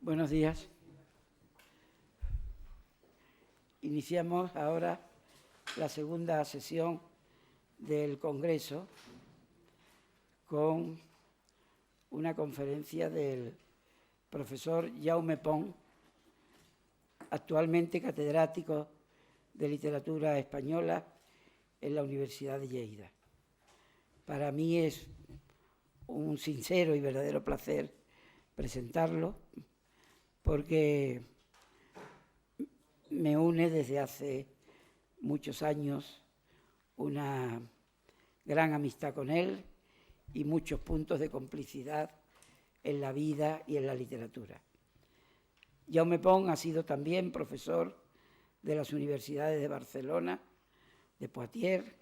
Buenos días. Iniciamos ahora la segunda sesión del Congreso con una conferencia del profesor Jaume Pons, actualmente catedrático de Literatura Española en la Universidad de Lleida. Para mí es un sincero y verdadero placer presentarlo, porque me une desde hace muchos años una gran amistad con él y muchos puntos de complicidad en la vida y en la literatura. Jaume Pons ha sido también profesor de las universidades de Barcelona, de Poitiers,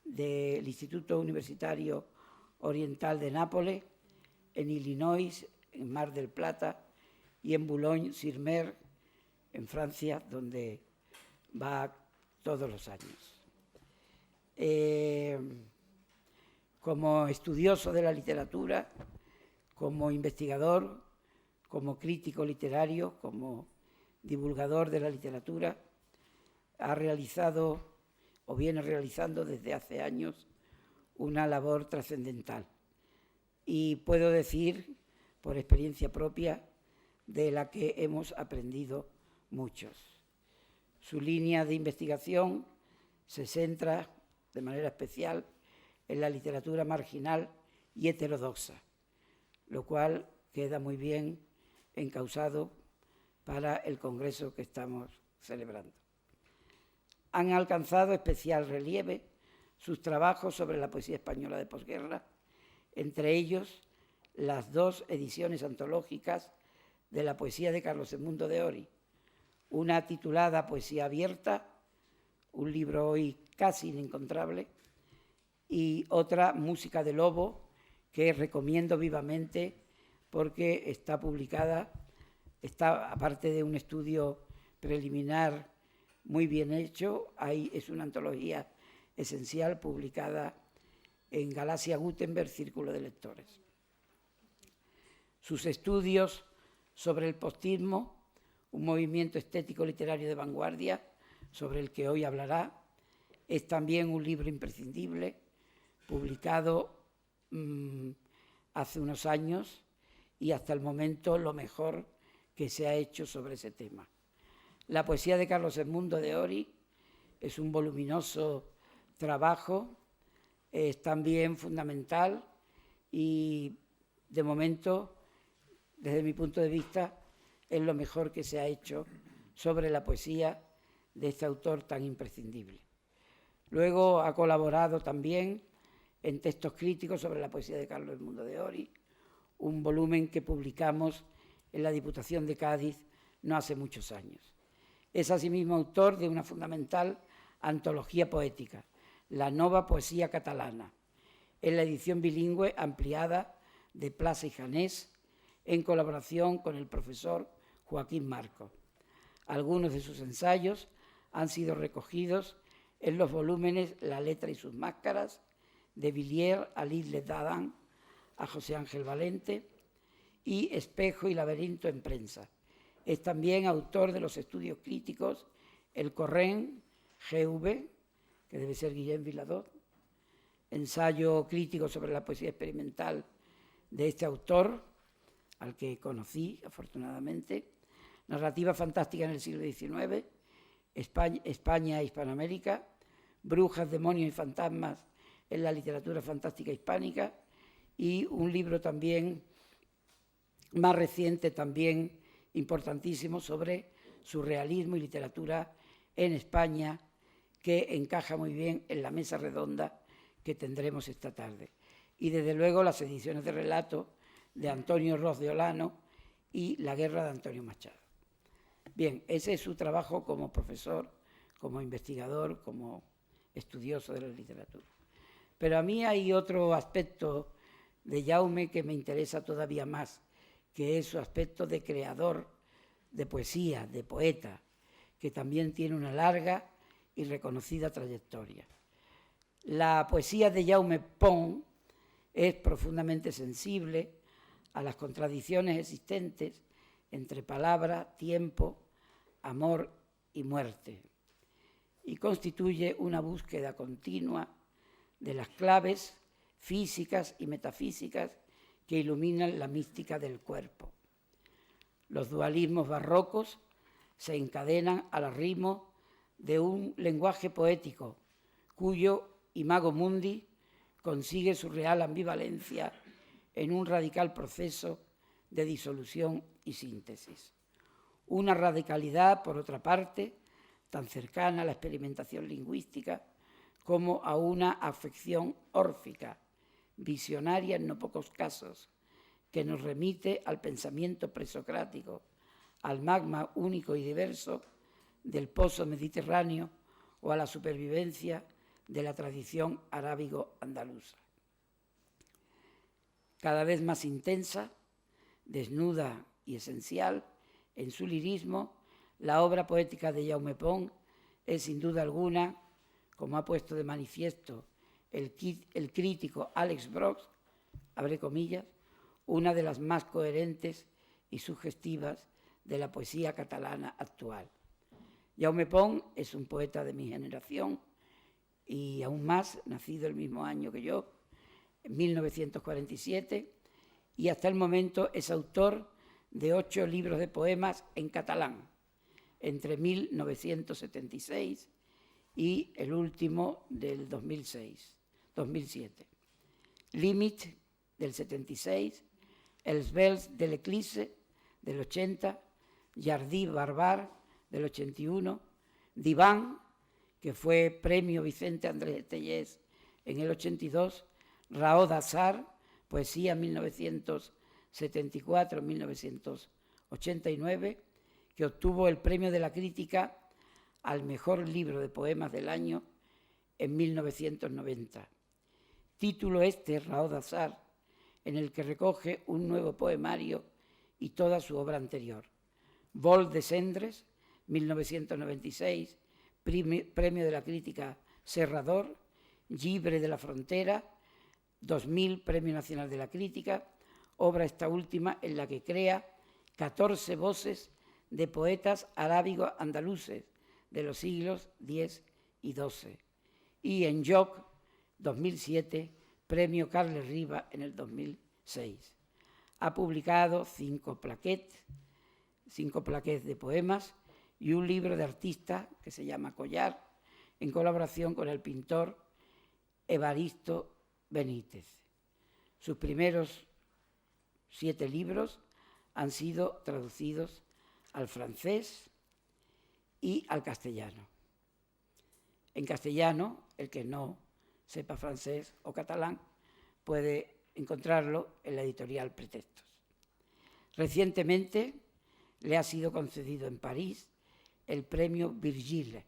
del Instituto Universitario Oriental de Nápoles, en Illinois, en Mar del Plata, y en Boulogne-sur-Mer, en Francia, donde va todos los años. Como estudioso de la literatura, como investigador, como crítico literario, como divulgador de la literatura, ha realizado o viene realizando desde hace años una labor trascendental. Y puedo decir, por experiencia propia, de la que hemos aprendido muchos. Su línea de investigación se centra de manera especial en la literatura marginal y heterodoxa, lo cual queda muy bien encauzado para el congreso que estamos celebrando. Han alcanzado especial relieve sus trabajos sobre la poesía española de posguerra, entre ellos las dos ediciones antológicas de la poesía de Carlos Edmundo de Ory, una titulada Poesía abierta, un libro hoy casi inencontrable, y otra Música de Lobo, que recomiendo vivamente porque está publicada, aparte de un estudio preliminar muy bien hecho, es una antología esencial publicada en Galaxia Gutenberg, Círculo de Lectores. Sus estudios sobre el postismo, un movimiento estético literario de vanguardia, sobre el que hoy hablará, es también un libro imprescindible, publicado hace unos años y hasta el momento lo mejor que se ha hecho sobre ese tema. La poesía de Carlos Edmundo de Ory es un voluminoso trabajo, es también fundamental y de momento, desde mi punto de vista, es lo mejor que se ha hecho sobre la poesía de este autor tan imprescindible. Luego ha colaborado también en textos críticos sobre la poesía de Carlos Edmundo de Ory, un volumen que publicamos en la Diputación de Cádiz no hace muchos años. Es asimismo autor de una fundamental antología poética, La Nova Poesía Catalana, en la edición bilingüe ampliada de Plaza y Janés, en colaboración con el profesor Joaquín Marcos. Algunos de sus ensayos han sido recogidos en los volúmenes La letra y sus máscaras, de Villiers a Lillet d'Adam, a José Ángel Valente, y Espejo y laberinto en prensa. Es también autor de los estudios críticos El Corrent, GV, que debe ser Guillem Viladot, ensayo crítico sobre la poesía experimental de este autor, al que conocí afortunadamente, Narrativa fantástica en el siglo XIX, España e Hispanoamérica, Brujas, demonios y fantasmas en la literatura fantástica hispánica, y un libro también más reciente, también importantísimo, sobre surrealismo y literatura en España, que encaja muy bien en la mesa redonda que tendremos esta tarde. Y desde luego las ediciones de relato de Antonio Ros de Olano y La guerra de Antonio Machado. Bien, ese es su trabajo como profesor, como investigador, como estudioso de la literatura. Pero a mí hay otro aspecto de Jaume que me interesa todavía más, que es su aspecto de creador de poesía, de poeta, que también tiene una larga y reconocida trayectoria. La poesía de Jaume Pons es profundamente sensible a las contradicciones existentes entre palabra, tiempo, amor y muerte, y constituye una búsqueda continua de las claves físicas y metafísicas que iluminan la mística del cuerpo. Los dualismos barrocos se encadenan al ritmo de un lenguaje poético cuyo imago mundi consigue su real ambivalencia en un radical proceso de disolución y síntesis. Una radicalidad, por otra parte, tan cercana a la experimentación lingüística como a una afección órfica, visionaria en no pocos casos, que nos remite al pensamiento presocrático, al magma único y diverso del pozo mediterráneo o a la supervivencia de la tradición arábigo-andaluza. Cada vez más intensa, desnuda y esencial en su lirismo, la obra poética de Jaume Pons es sin duda alguna, como ha puesto de manifiesto el crítico Alex Brox, abre comillas, una de las más coherentes y sugestivas de la poesía catalana actual. Jaume Pons es un poeta de mi generación y aún más, nacido el mismo año que yo, en 1947, y hasta el momento es autor de 8 libros de poemas en catalán, entre 1976 y el último del 2007. Límit del 76, Els Vels de l'Eclipse del 80, Jardí Barbar del 81, Diván, que fue premio Vicente Andrés Tellez en el 82, Raó d'Azar, poesía 1974-1989, que obtuvo el premio de la crítica al mejor libro de poemas del año en 1990. Título este, Raó d'Azar, en el que recoge un nuevo poemario y toda su obra anterior. Vol de Cendres, 1996, premio de la crítica Serrador, Llibre de la Frontera, 2000, Premio Nacional de la Crítica, obra esta última en la que crea 14 voces de poetas arábigo-andaluces de los siglos X y XII. Y en Joc, 2007, Premio Carles Riba en el 2006. Ha publicado 5 plaquets de poemas y un libro de artista que se llama Collar, en colaboración con el pintor Evaristo Benítez. Sus primeros 7 libros han sido traducidos al francés y al castellano. En castellano, el que no sepa francés o catalán puede encontrarlo en la editorial Pretextos. Recientemente le ha sido concedido en París el premio Virgile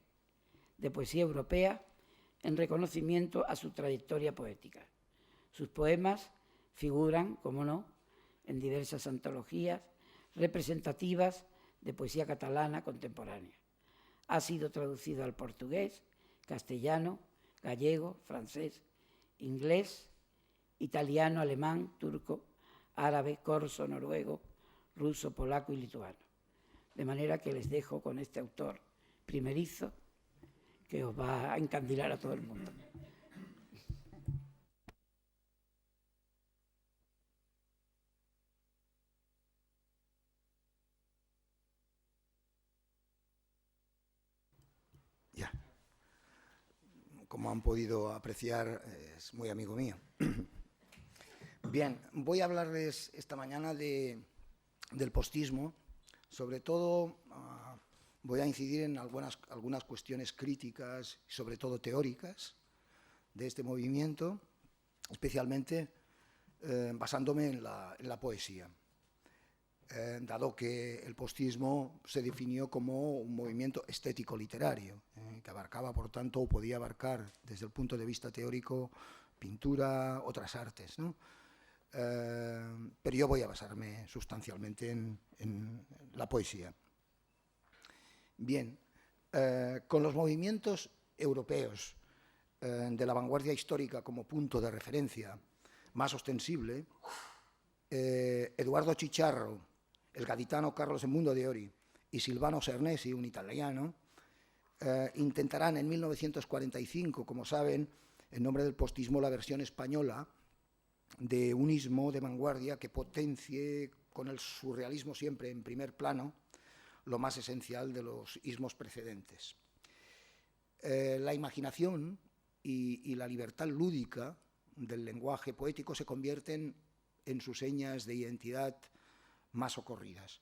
de Poesía Europea en reconocimiento a su trayectoria poética. Sus poemas figuran, como no, en diversas antologías representativas de poesía catalana contemporánea. Ha sido traducido al portugués, castellano, gallego, francés, inglés, italiano, alemán, turco, árabe, corso, noruego, ruso, polaco y lituano. De manera que les dejo con este autor primerizo que os va a encandilar a todo el mundo. Ya. Como han podido apreciar, es muy amigo mío. Bien, voy a hablarles esta mañana del postismo. Sobre todo, voy a incidir en algunas cuestiones críticas, sobre todo teóricas, de este movimiento, especialmente basándome en la poesía, dado que el postismo se definió como un movimiento estético-literario, que abarcaba, por tanto, o podía abarcar desde el punto de vista teórico, pintura, otras artes, ¿no? Pero yo voy a basarme sustancialmente en la poesía. Bien, con los movimientos europeos de la vanguardia histórica como punto de referencia más ostensible, Eduardo Chicharro el gaditano Carlos Edmundo de Ori y Silvano Cernesi, un italiano, intentarán en 1945, como saben, en nombre del postismo, la versión española de un ismo de vanguardia que potencie con el surrealismo siempre en primer plano lo más esencial de los ismos precedentes. La imaginación y la libertad lúdica del lenguaje poético se convierten en sus señas de identidad más socorridas.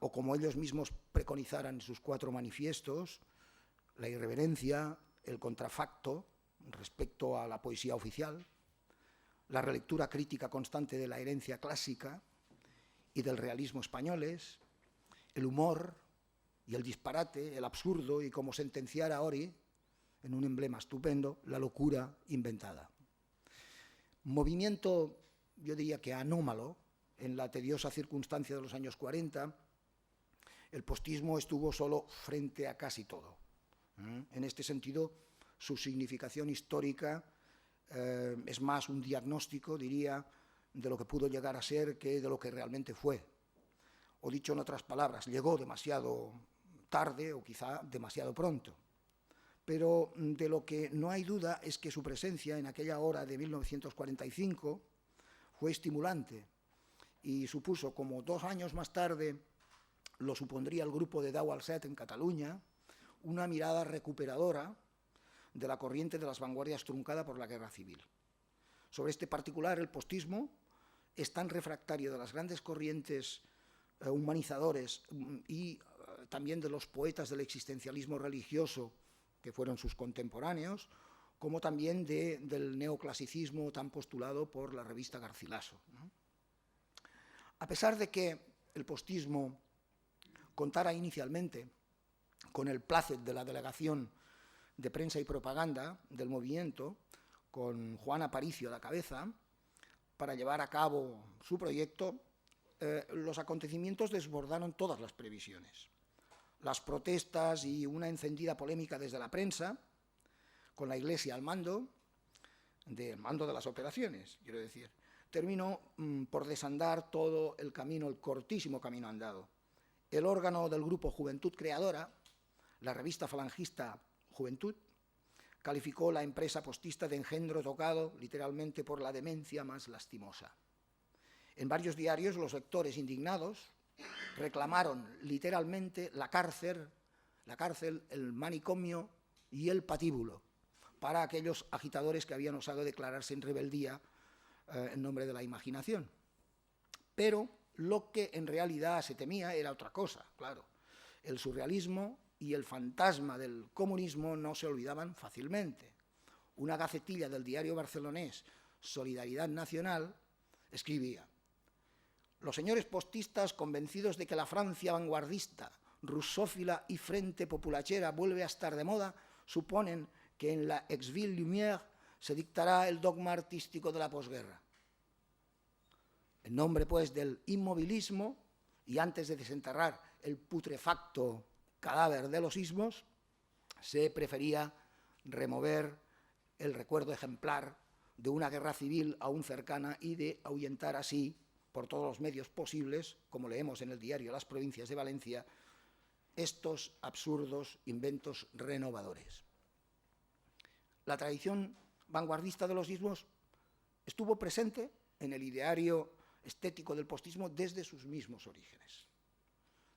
O como ellos mismos preconizaran en sus 4 manifiestos, la irreverencia, el contrafacto respecto a la poesía oficial, la relectura crítica constante de la herencia clásica y del realismo españoles, el humor y el disparate, el absurdo y, como sentenciara Ori, en un emblema estupendo, la locura inventada. Movimiento, yo diría que anómalo, en la tediosa circunstancia de los años 40, el postismo estuvo solo frente a casi todo. En este sentido, su significación histórica es más un diagnóstico, diría, de lo que pudo llegar a ser que de lo que realmente fue. O dicho en otras palabras, llegó demasiado tarde o quizá demasiado pronto. Pero de lo que no hay duda es que su presencia en aquella hora de 1945 fue estimulante y supuso, como 2 años más tarde lo supondría el grupo de Dau al Set en Cataluña, una mirada recuperadora de la corriente de las vanguardias truncada por la guerra civil. Sobre este particular, el postismo es tan refractario de las grandes corrientes humanizadores y también de los poetas del existencialismo religioso que fueron sus contemporáneos, como también del neoclasicismo tan postulado por la revista Garcilaso. A pesar de que el postismo contara inicialmente con el plácet de la Delegación de Prensa y Propaganda del movimiento, con Juan Aparicio a la cabeza, para llevar a cabo su proyecto, los acontecimientos desbordaron todas las previsiones. Las protestas y una encendida polémica desde la prensa, con la Iglesia al mando de las operaciones, quiero decir, terminó por desandar todo el camino, el cortísimo camino andado. El órgano del grupo Juventud Creadora, la revista falangista Juventud, calificó la empresa postista de engendro tocado, literalmente, por la demencia más lastimosa. En varios diarios, los lectores indignados reclamaron literalmente la cárcel, el manicomio y el patíbulo para aquellos agitadores que habían osado declararse en rebeldía en nombre de la imaginación. Pero lo que en realidad se temía era otra cosa, claro. El surrealismo y el fantasma del comunismo no se olvidaban fácilmente. Una gacetilla del diario barcelonés Solidaridad Nacional escribía: los señores postistas, convencidos de que la Francia vanguardista, rusófila y frente populachera vuelve a estar de moda, suponen que en la Exville Lumière se dictará el dogma artístico de la posguerra. En nombre, pues, del inmovilismo, y antes de desenterrar el putrefacto cadáver de los ismos, se prefería remover el recuerdo ejemplar de una guerra civil aún cercana y de ahuyentar así, por todos los medios posibles, como leemos en el diario Las Provincias de Valencia, estos absurdos inventos renovadores. La tradición vanguardista de los ismos estuvo presente en el ideario estético del postismo desde sus mismos orígenes,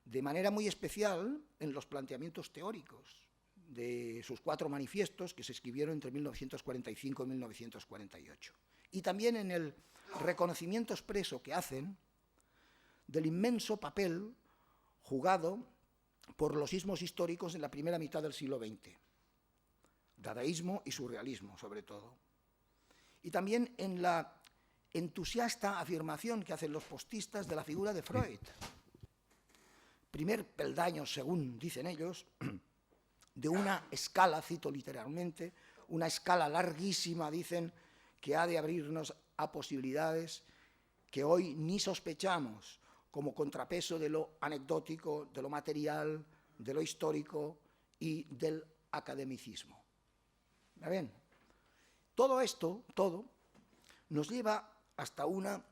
de manera muy especial en los planteamientos teóricos de sus 4 manifiestos que se escribieron entre 1945 y 1948, y también en el reconocimiento expreso que hacen del inmenso papel jugado por los ismos históricos en la primera mitad del siglo XX, dadaísmo y surrealismo sobre todo, y también en la entusiasta afirmación que hacen los postistas de la figura de Freud, primer peldaño, según dicen ellos, de una escala, cito literalmente, una escala larguísima, dicen, que ha de abrirnos a posibilidades que hoy ni sospechamos, como contrapeso de lo anecdótico, de lo material, de lo histórico y del academicismo. ¿Ven? Todo esto, nos lleva hasta una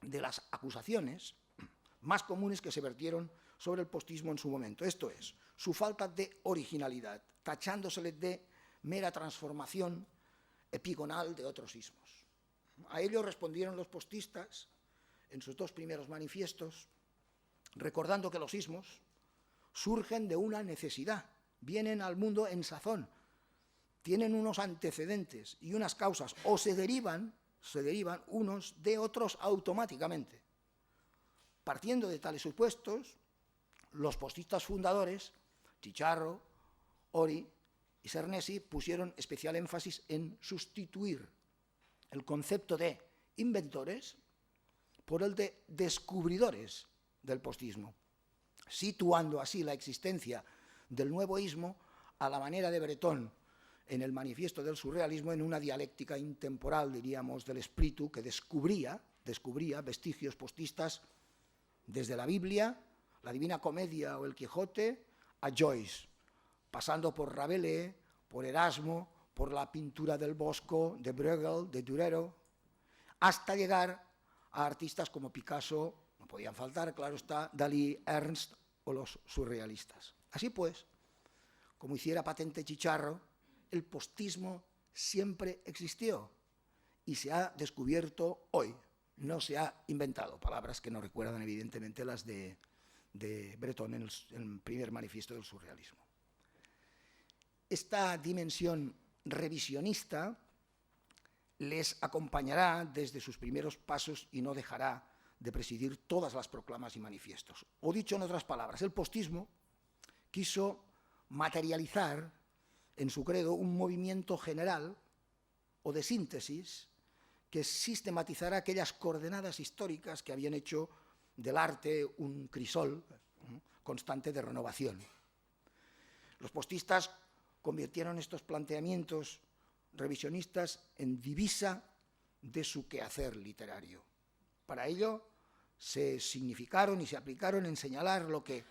de las acusaciones más comunes que se vertieron sobre el postismo en su momento. Esto es, su falta de originalidad, tachándosele de mera transformación epigonal de otros ismos. A ello respondieron los postistas en sus dos primeros manifiestos, recordando que los ismos surgen de una necesidad, vienen al mundo en sazón, tienen unos antecedentes y unas causas, o se derivan unos de otros automáticamente. Partiendo de tales supuestos, los postistas fundadores, Chicharro, Ori y Cernesi, pusieron especial énfasis en sustituir el concepto de inventores por el de descubridores del postismo, situando así la existencia del nuevo ismo a la manera de Bretón en el manifiesto del surrealismo, en una dialéctica intemporal, diríamos, del espíritu que descubría vestigios postistas desde la Biblia, la Divina Comedia o el Quijote, a Joyce, pasando por Rabelais, por Erasmo, por la pintura del Bosco, de Bruegel, de Durero, hasta llegar a artistas como Picasso, no podían faltar, claro está, Dalí, Ernst o los surrealistas. Así pues, como hiciera patente Chicharro, el postismo siempre existió y se ha descubierto hoy, no se ha inventado, palabras que no recuerdan evidentemente las de Bretón en el primer manifiesto del surrealismo. Esta dimensión revisionista les acompañará desde sus primeros pasos y no dejará de presidir todas las proclamas y manifiestos. O dicho en otras palabras, el postismo quiso materializar en su credo un movimiento general o de síntesis que sistematizará aquellas coordenadas históricas que habían hecho del arte un crisol constante de renovación. Los postistas convirtieron estos planteamientos revisionistas en divisa de su quehacer literario. Para ello se significaron y se aplicaron en señalar lo que,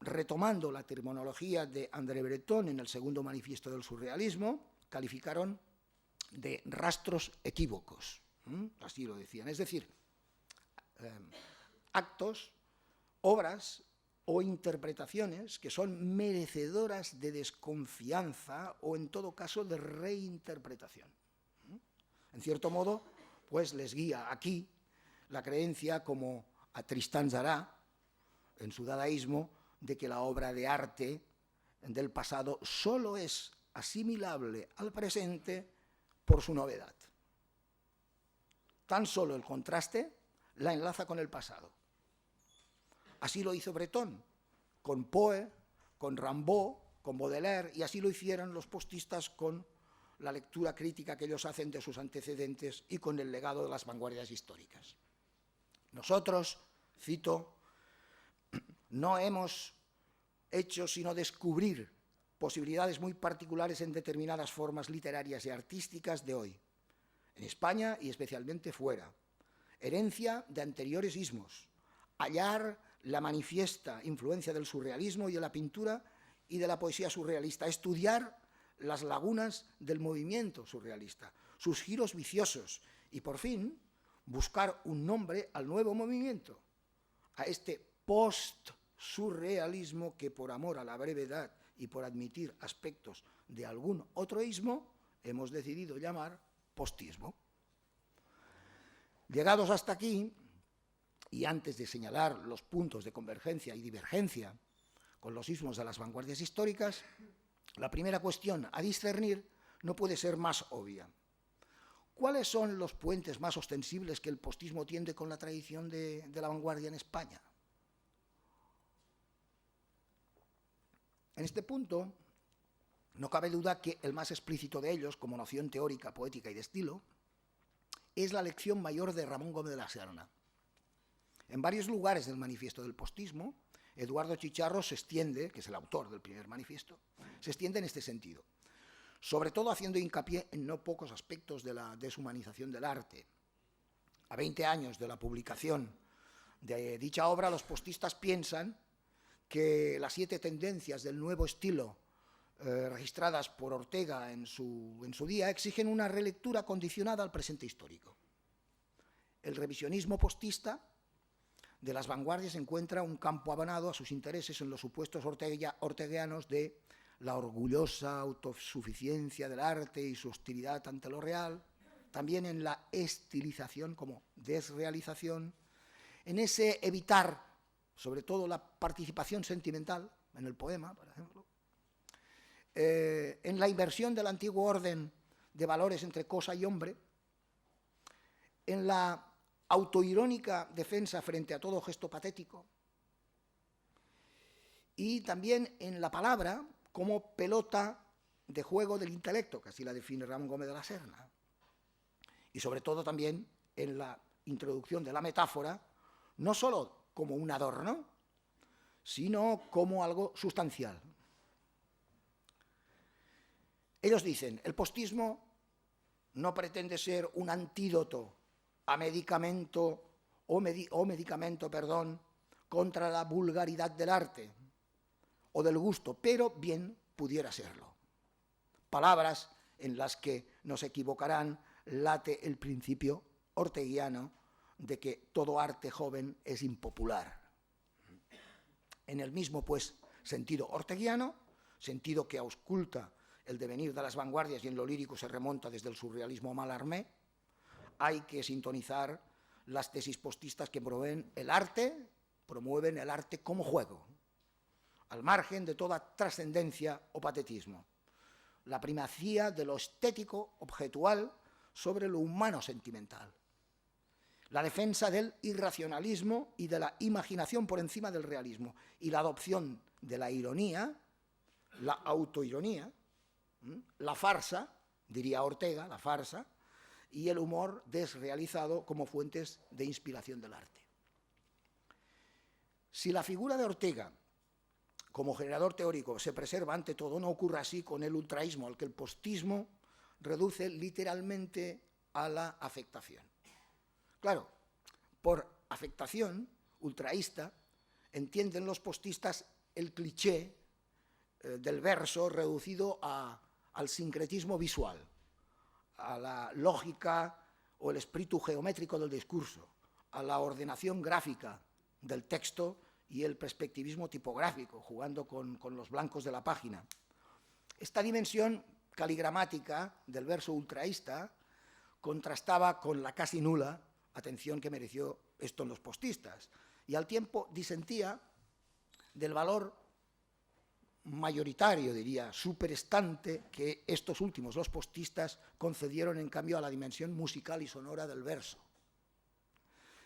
retomando la terminología de André Breton en el segundo manifiesto del surrealismo, calificaron de rastros equívocos. Así lo decían. Es decir, actos, obras o interpretaciones que son merecedoras de desconfianza o, en todo caso, de reinterpretación. En cierto modo, pues les guía aquí la creencia, como a Tristan Tzara, en su dadaísmo, de que la obra de arte del pasado solo es asimilable al presente por su novedad. Tan solo el contraste la enlaza con el pasado. Así lo hizo Breton, con Poe, con Rimbaud, con Baudelaire, y así lo hicieron los postistas con la lectura crítica que ellos hacen de sus antecedentes y con el legado de las vanguardias históricas. Nosotros, cito, no hemos hecho sino descubrir posibilidades muy particulares en determinadas formas literarias y artísticas de hoy, en España y especialmente fuera, herencia de anteriores ismos, hallar la manifiesta influencia del surrealismo y de la pintura y de la poesía surrealista, estudiar las lagunas del movimiento surrealista, sus giros viciosos y, por fin, buscar un nombre al nuevo movimiento, a este post-surrealismo que, por amor a la brevedad y por admitir aspectos de algún otro ismo, hemos decidido llamar postismo. Llegados hasta aquí, y antes de señalar los puntos de convergencia y divergencia con los ismos de las vanguardias históricas, la primera cuestión a discernir no puede ser más obvia. ¿Cuáles son los puentes más ostensibles que el postismo tiende con la tradición de la vanguardia en España? En este punto, no cabe duda que el más explícito de ellos, como noción teórica, poética y de estilo, es la lección mayor de Ramón Gómez de la Serna. En varios lugares del manifiesto del postismo, Eduardo Chicharro se extiende, que es el autor del primer manifiesto, se extiende en este sentido, sobre todo haciendo hincapié en no pocos aspectos de la deshumanización del arte. A 20 años de la publicación de dicha obra, los postistas piensan que las 7 tendencias del nuevo estilo registradas por Ortega en su día exigen una relectura condicionada al presente histórico. El revisionismo postista de las vanguardias encuentra un campo abonado a sus intereses en los supuestos orteguianos de la orgullosa autosuficiencia del arte y su hostilidad ante lo real, también en la estilización como desrealización, en ese evitar, sobre todo, la participación sentimental en el poema, por ejemplo, en la inversión del antiguo orden de valores entre cosa y hombre, en la autoirónica defensa frente a todo gesto patético, y también en la palabra como pelota de juego del intelecto, que así la define Ramón Gómez de la Serna, y sobre todo también en la introducción de la metáfora, no solo como un adorno, sino como algo sustancial. Ellos dicen, el postismo no pretende ser un antídoto a medicamento contra la vulgaridad del arte o del gusto, pero bien pudiera serlo. Palabras en las que nos equivocarán late el principio orteguiano de que todo arte joven es impopular. En el mismo, pues, sentido orteguiano, sentido que ausculta el devenir de las vanguardias y en lo lírico se remonta desde el surrealismo Mallarmé, hay que sintonizar las tesis postistas que promueven el arte como juego, al margen de toda trascendencia o patetismo. La primacía de lo estético objetual sobre lo humano sentimental. La defensa del irracionalismo y de la imaginación por encima del realismo. Y la adopción de la ironía, la autoironía, la farsa, diría Ortega, la farsa, y el humor desrealizado como fuentes de inspiración del arte. Si la figura de Ortega como generador teórico se preserva ante todo, no ocurre así con el ultraísmo, al que el postismo reduce literalmente a la afectación. Claro, por afectación ultraísta entienden los postistas el cliché del verso reducido al sincretismo visual, a la lógica o el espíritu geométrico del discurso, a la ordenación gráfica del texto y el perspectivismo tipográfico, jugando con los blancos de la página. Esta dimensión caligramática del verso ultraísta contrastaba con la casi nula atención que mereció esto en los postistas, y al tiempo disentía del valor mayoritario, diría, superestante, que estos últimos, los postistas, concedieron en cambio a la dimensión musical y sonora del verso.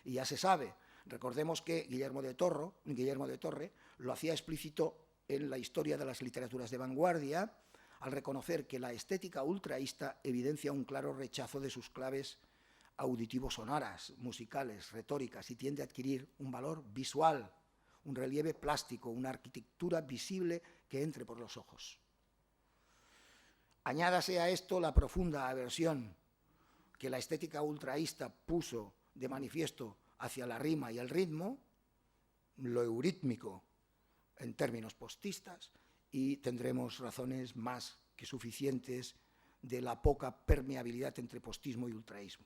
Y ya se sabe, recordemos que Guillermo de Torre lo hacía explícito en la historia de las literaturas de vanguardia, al reconocer que la estética ultraísta evidencia un claro rechazo de sus claves auditivo-sonoras, musicales, retóricas, y tiende a adquirir un valor visual, un relieve plástico, una arquitectura visible que entre por los ojos. Añádase a esto la profunda aversión que la estética ultraísta puso de manifiesto hacia la rima y el ritmo, lo eurítmico en términos postistas, y tendremos razones más que suficientes de la poca permeabilidad entre postismo y ultraísmo.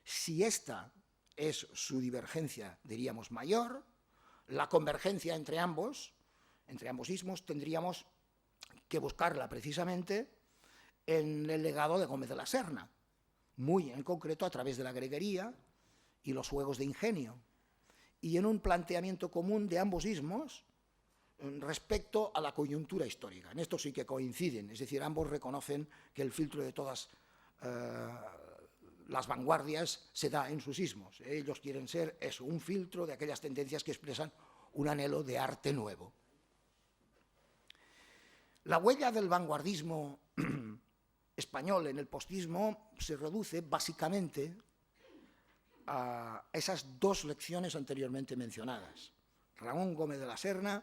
Si esta es su divergencia, diríamos, mayor, la convergencia entre ambos ismos, tendríamos que buscarla precisamente en el legado de Gómez de la Serna, muy en concreto a través de la greguería y los juegos de ingenio, y en un planteamiento común de ambos ismos respecto a la coyuntura histórica. En esto sí que coinciden, es decir, ambos reconocen que el filtro de todas las vanguardias se da en sus ismos. Ellos quieren ser eso, un filtro de aquellas tendencias que expresan un anhelo de arte nuevo. La huella del vanguardismo español en el postismo se reduce básicamente a esas dos lecciones anteriormente mencionadas, Ramón Gómez de la Serna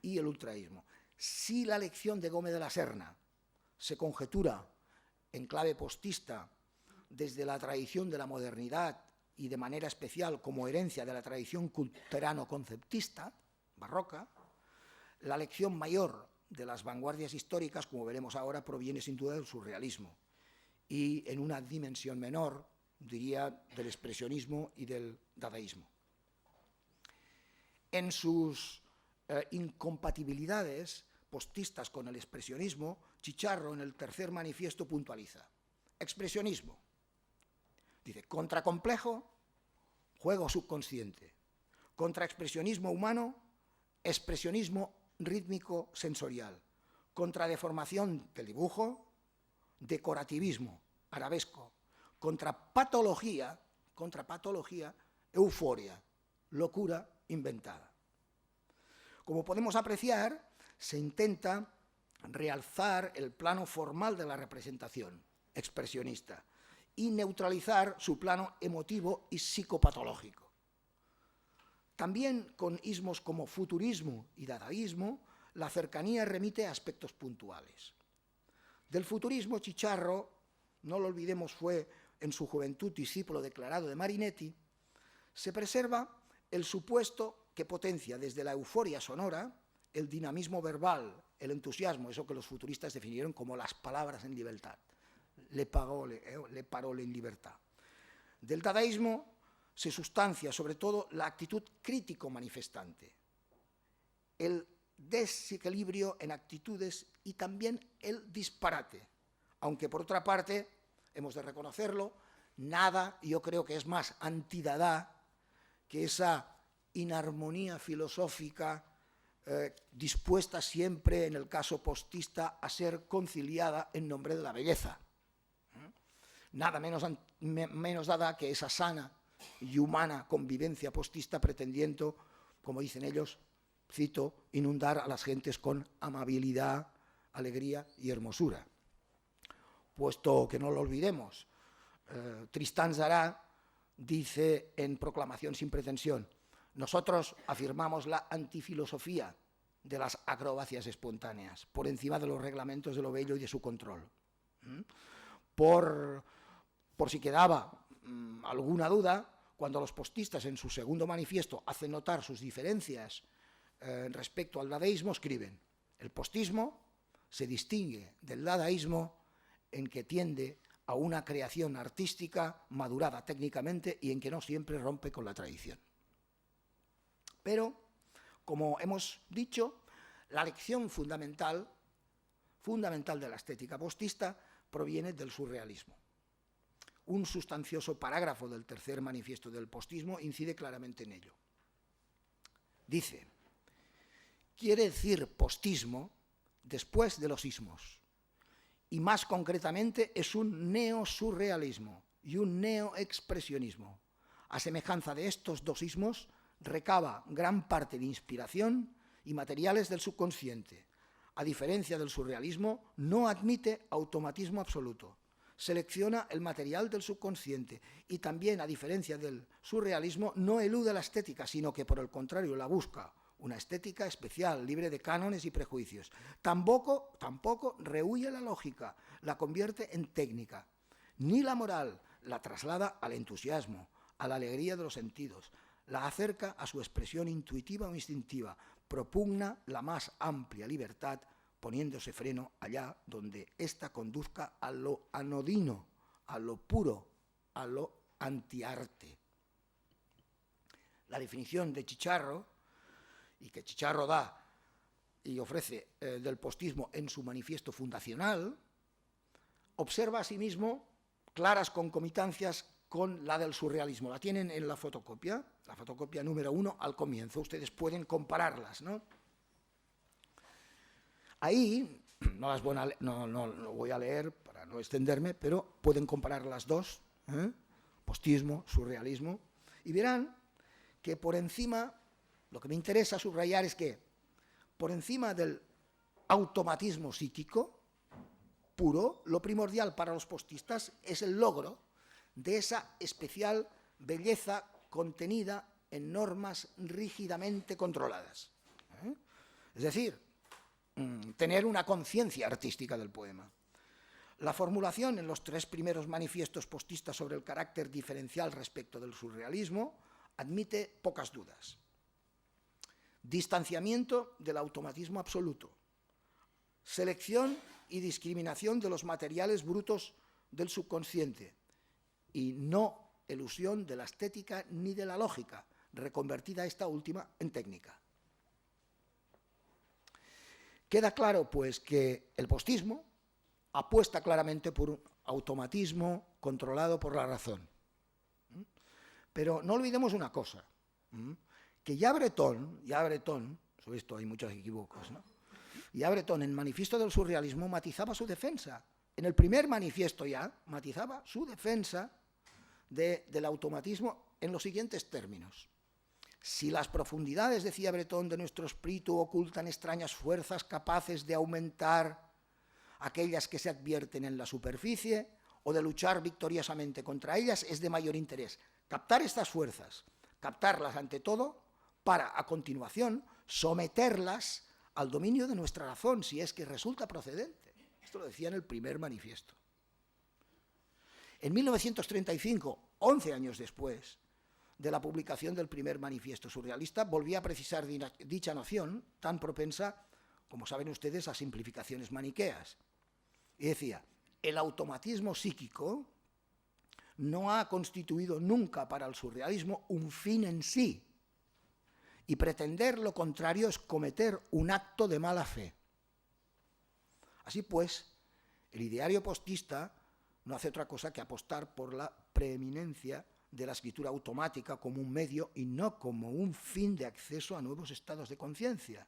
y el ultraísmo. Si la lección de Gómez de la Serna se conjetura en clave postista desde la tradición de la modernidad y de manera especial como herencia de la tradición culterano-conceptista, barroca, la lección mayor de las vanguardias históricas, como veremos ahora, proviene sin duda del surrealismo y en una dimensión menor, diría, del expresionismo y del dadaísmo. En sus incompatibilidades postistas con el expresionismo, Chicharro en el tercer manifiesto puntualiza. Expresionismo. Dice, contracomplejo, juego subconsciente. Contraexpresionismo humano, expresionismo rítmico sensorial. Contradeformación del dibujo, decorativismo, arabesco. Contrapatología, euforia, locura inventada. Como podemos apreciar, se intenta realzar el plano formal de la representación expresionista y neutralizar su plano emotivo y psicopatológico. También con ismos como futurismo y dadaísmo, la cercanía remite a aspectos puntuales. Del futurismo, Chicharro, no lo olvidemos, fue en su juventud discípulo declarado de Marinetti, se preserva el supuesto que potencia desde la euforia sonora el dinamismo verbal, el entusiasmo, eso que los futuristas definieron como las palabras en libertad, le parole en libertad. Del dadaísmo se sustancia sobre todo la actitud crítico manifestante, el desequilibrio en actitudes y también el disparate, aunque por otra parte, hemos de reconocerlo, nada, yo creo que es más antidadá que esa inarmonía filosófica dispuesta siempre, en el caso postista, a ser conciliada en nombre de la belleza. Nada menos dada que esa sana y humana convivencia postista pretendiendo, como dicen ellos, cito, inundar a las gentes con amabilidad, alegría y hermosura. Puesto que no lo olvidemos, Tristán Tzara dice en Proclamación sin pretensión, nosotros afirmamos la antifilosofía de las acrobacias espontáneas, por encima de los reglamentos de lo bello y de su control. Por si quedaba alguna duda, cuando los postistas en su segundo manifiesto hacen notar sus diferencias respecto al dadaísmo, escriben, el postismo se distingue del dadaísmo en que tiende a una creación artística madurada técnicamente y en que no siempre rompe con la tradición. Pero, como hemos dicho, la lección fundamental de la estética postista proviene del surrealismo. Un sustancioso parágrafo del tercer manifiesto del postismo incide claramente en ello. Dice, quiere decir postismo después de los ismos, y más concretamente es un neosurrealismo y un neoexpresionismo. A semejanza de estos dos ismos, recaba gran parte de inspiración y materiales del subconsciente. A diferencia del surrealismo, no admite automatismo absoluto. Selecciona el material del subconsciente y también, a diferencia del surrealismo, no elude la estética, sino que por el contrario la busca, una estética especial, libre de cánones y prejuicios. Tampoco rehúye la lógica, la convierte en técnica. Ni la moral la traslada al entusiasmo, a la alegría de los sentidos, la acerca a su expresión intuitiva o instintiva, propugna la más amplia libertad, poniéndose freno allá donde ésta conduzca a lo anodino, a lo puro, a lo antiarte. La definición de Chicharro, y que Chicharro da y ofrece del postismo en su manifiesto fundacional, observa asimismo claras concomitancias con la del surrealismo. La tienen en la fotocopia número 1 al comienzo. Ustedes pueden compararlas, ¿no? Ahí, no voy a leer para no extenderme, pero pueden comparar las dos, postismo, surrealismo, y verán que por encima, lo que me interesa subrayar es que por encima del automatismo psíquico puro, lo primordial para los postistas es el logro de esa especial belleza contenida en normas rígidamente controladas. Es decir, tener una conciencia artística del poema. La formulación en los tres primeros manifiestos postistas sobre el carácter diferencial respecto del surrealismo admite pocas dudas. Distanciamiento del automatismo absoluto. Selección y discriminación de los materiales brutos del subconsciente. Y no elusión de la estética ni de la lógica, reconvertida esta última en técnica. Queda claro, pues, que el postismo apuesta claramente por un automatismo controlado por la razón. Pero no olvidemos una cosa, que ya Breton, sobre esto hay muchos equívocos, ¿no? Ya Breton en Manifiesto del Surrealismo matizaba su defensa. En el primer manifiesto ya matizaba su defensa del automatismo en los siguientes términos. Si las profundidades, decía Breton, de nuestro espíritu ocultan extrañas fuerzas capaces de aumentar aquellas que se advierten en la superficie o de luchar victoriosamente contra ellas, es de mayor interés captar estas fuerzas, captarlas ante todo, para, a continuación, someterlas al dominio de nuestra razón, si es que resulta procedente. Esto lo decía en el primer manifiesto. En 1935, 11 años después de la publicación del primer manifiesto surrealista, volvía a precisar dicha noción, tan propensa, como saben ustedes, a simplificaciones maniqueas. Y decía, el automatismo psíquico no ha constituido nunca para el surrealismo un fin en sí, y pretender lo contrario es cometer un acto de mala fe. Así pues, el ideario postista no hace otra cosa que apostar por la preeminencia de la escritura automática como un medio y no como un fin de acceso a nuevos estados de conciencia,